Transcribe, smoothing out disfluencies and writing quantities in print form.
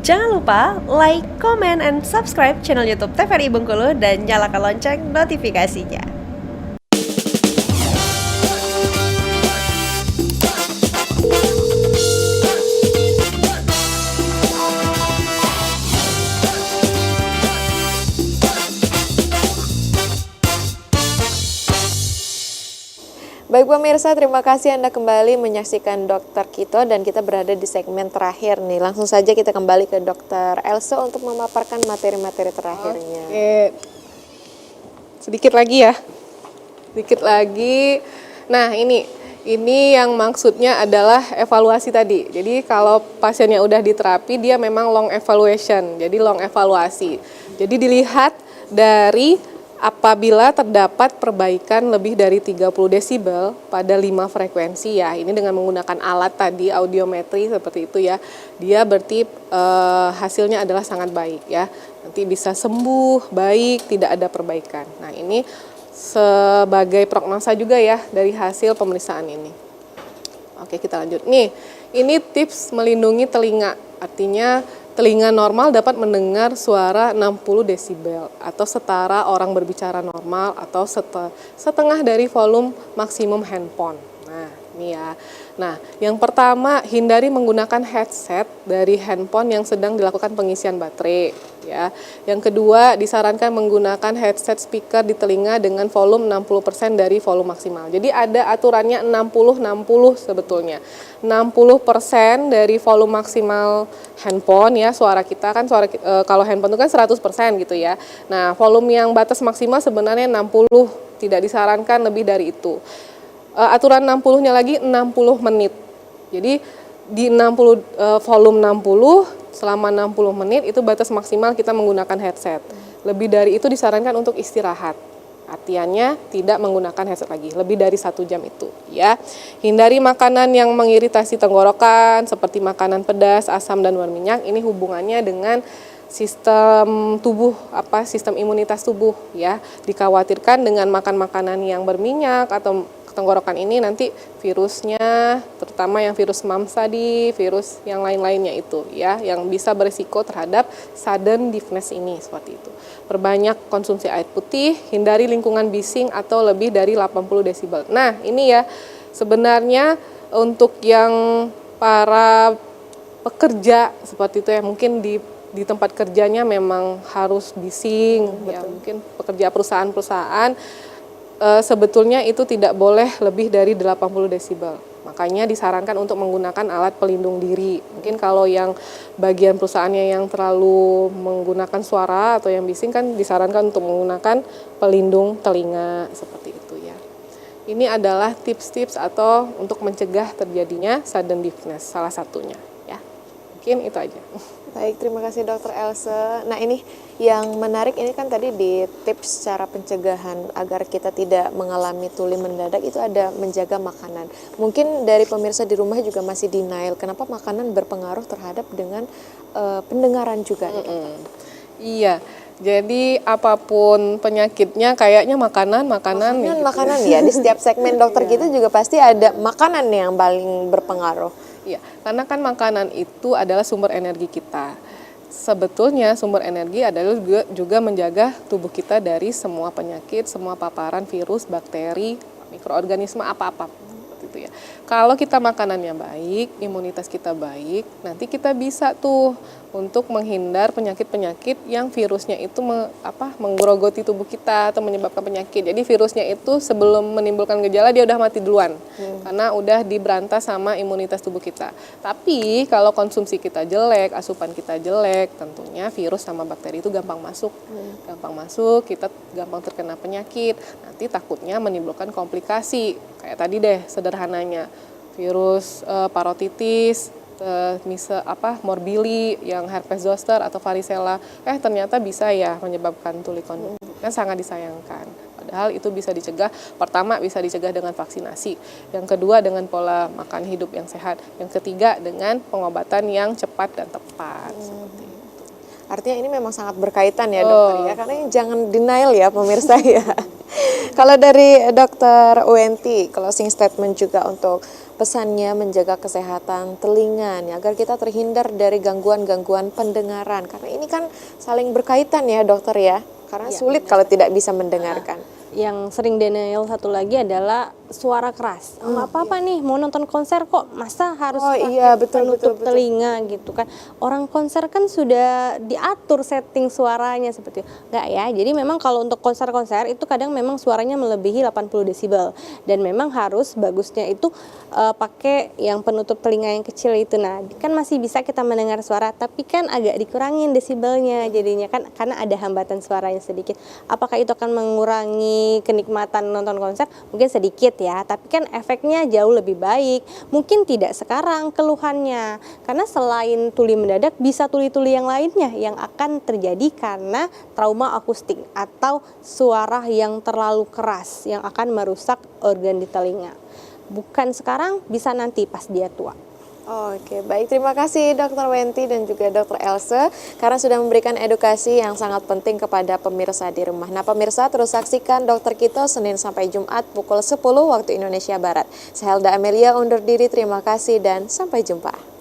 Jangan lupa like, comment, and subscribe channel YouTube TVRI Bengkulu dan nyalakan lonceng notifikasinya. Baik pemirsa, terima kasih Anda kembali menyaksikan Dokter Kito dan kita berada di segmen terakhir nih. Langsung saja kita kembali ke Dokter Elsa untuk memaparkan materi-materi terakhirnya. Oke. Sedikit lagi ya. Sedikit lagi. Nah, ini yang maksudnya adalah evaluasi tadi. Jadi kalau pasiennya udah diterapi, dia memang long evaluation. Jadi long evaluasi. Jadi dilihat dari apabila terdapat perbaikan lebih dari 30 desibel pada 5 frekuensi ya, ini dengan menggunakan alat tadi audiometri seperti itu ya, dia berarti hasilnya adalah sangat baik ya, nanti bisa sembuh, baik, tidak ada perbaikan. Nah ini sebagai prognosa juga ya dari hasil pemeriksaan ini. Oke kita lanjut, nih ini tips melindungi telinga, artinya telinga normal dapat mendengar suara 60 desibel atau setara orang berbicara normal atau setengah dari volume maksimum handphone. Nah, ini ya. Nah, yang pertama hindari menggunakan headset dari handphone yang sedang dilakukan pengisian baterai ya. Yang kedua, disarankan menggunakan headset speaker di telinga dengan volume 60% dari volume maksimal. Jadi ada aturannya 60-60 sebetulnya. 60% dari volume maksimal handphone ya, suara kita kan kalau handphone itu kan 100% gitu ya. Nah, volume yang batas maksimal sebenarnya 60, tidak disarankan lebih dari itu. Aturan 60-nya lagi 60 menit. Jadi di 60 volume 60 selama 60 menit itu batas maksimal kita menggunakan headset. Lebih dari itu disarankan untuk istirahat. Artinya tidak menggunakan headset lagi, lebih dari 1 jam itu ya. Hindari makanan yang mengiritasi tenggorokan seperti makanan pedas, asam dan berminyak. Ini hubungannya dengan sistem tubuh, sistem imunitas tubuh ya. Dikhawatirkan dengan makan makanan yang berminyak atau tenggorokan ini nanti virusnya, terutama yang virus mumps tadi, virus yang lain-lainnya itu ya, yang bisa berisiko terhadap sudden deafness ini seperti itu. Perbanyak konsumsi air putih, hindari lingkungan bising atau lebih dari 80 desibel. Nah ini ya sebenarnya untuk yang para pekerja seperti itu ya, mungkin di tempat kerjanya memang harus bising ya, mungkin pekerja perusahaan-perusahaan sebetulnya itu tidak boleh lebih dari 80 desibel. Makanya disarankan untuk menggunakan alat pelindung diri. Mungkin kalau yang bagian perusahaannya yang terlalu menggunakan suara atau yang bising kan disarankan untuk menggunakan pelindung telinga seperti itu ya. Ini adalah tips-tips atau untuk mencegah terjadinya sudden deafness salah satunya ya. Mungkin itu aja. Baik, terima kasih Dokter Elsa. Nah ini yang menarik ini kan tadi di tips cara pencegahan agar kita tidak mengalami tuli mendadak itu ada menjaga makanan. Mungkin dari pemirsa di rumah juga masih denial kenapa makanan berpengaruh terhadap dengan pendengaran juga. Iya, jadi apapun penyakitnya kayaknya makanan ya. Di setiap segmen dokter kita juga pasti ada makanan yang paling berpengaruh. Iya, karena kan makanan itu adalah sumber energi kita. Sebetulnya sumber energi adalah juga menjaga tubuh kita dari semua penyakit, semua paparan virus, bakteri, mikroorganisme apa-apa seperti itu ya. Kalau kita makanannya baik, imunitas kita baik, nanti kita bisa tuh untuk menghindar penyakit-penyakit yang virusnya itu menggerogoti tubuh kita atau menyebabkan penyakit. Jadi virusnya itu sebelum menimbulkan gejala dia udah mati duluan karena udah diberantas sama imunitas tubuh kita. Tapi kalau konsumsi kita jelek, asupan kita jelek, tentunya virus sama bakteri itu gampang masuk. Gampang masuk, kita gampang terkena penyakit. Nanti takutnya menimbulkan komplikasi. Kayak tadi deh sederhananya virus parotitis, morbili yang herpes zoster atau varicella ternyata bisa ya menyebabkan tuli konduktif. Kan sangat disayangkan. Padahal itu bisa dicegah. Pertama bisa dicegah dengan vaksinasi. Yang kedua dengan pola makan hidup yang sehat. Yang ketiga dengan pengobatan yang cepat dan tepat. Seperti itu. Artinya ini memang sangat berkaitan ya dokter ya. Karena jangan denial ya pemirsa ya. Kalau dari Dokter UNT closing statement juga untuk pesannya menjaga kesehatan telinga nih, agar kita terhindar dari gangguan-gangguan pendengaran. Karena ini kan saling berkaitan ya dokter ya, karena Iya, sulit kalau tidak bisa mendengarkan. Yang sering denial satu lagi adalah suara keras. Nggak apa-apa nih, mau nonton konser kok, masa harus Oh pakai iya, betul, penutup betul, betul. telinga gitu kan. Orang konser kan sudah diatur setting suaranya seperti itu. Nggak ya, jadi memang kalau untuk konser-konser itu kadang memang suaranya melebihi 80 desibel. Dan memang harus bagusnya itu pakai yang penutup telinga yang kecil itu. Nah, kan masih bisa kita mendengar suara, tapi kan agak dikurangin desibelnya jadinya kan, karena ada hambatan suaranya sedikit. Apakah itu akan mengurangi kenikmatan nonton konser? Mungkin sedikit ya, tapi kan efeknya jauh lebih baik. Mungkin tidak sekarang keluhannya, karena selain tuli mendadak bisa tuli-tuli yang lainnya yang akan terjadi karena trauma akustik atau suara yang terlalu keras yang akan merusak organ di telinga. Bukan sekarang, bisa nanti pas dia tua. Oke, baik. Terima kasih Dr. Wenti dan juga Dr. Else karena sudah memberikan edukasi yang sangat penting kepada pemirsa di rumah. Nah, pemirsa terus saksikan Dokter Kito Senin sampai Jumat pukul 10 waktu Indonesia Barat. Saya Helda Amelia undur diri, terima kasih dan sampai jumpa.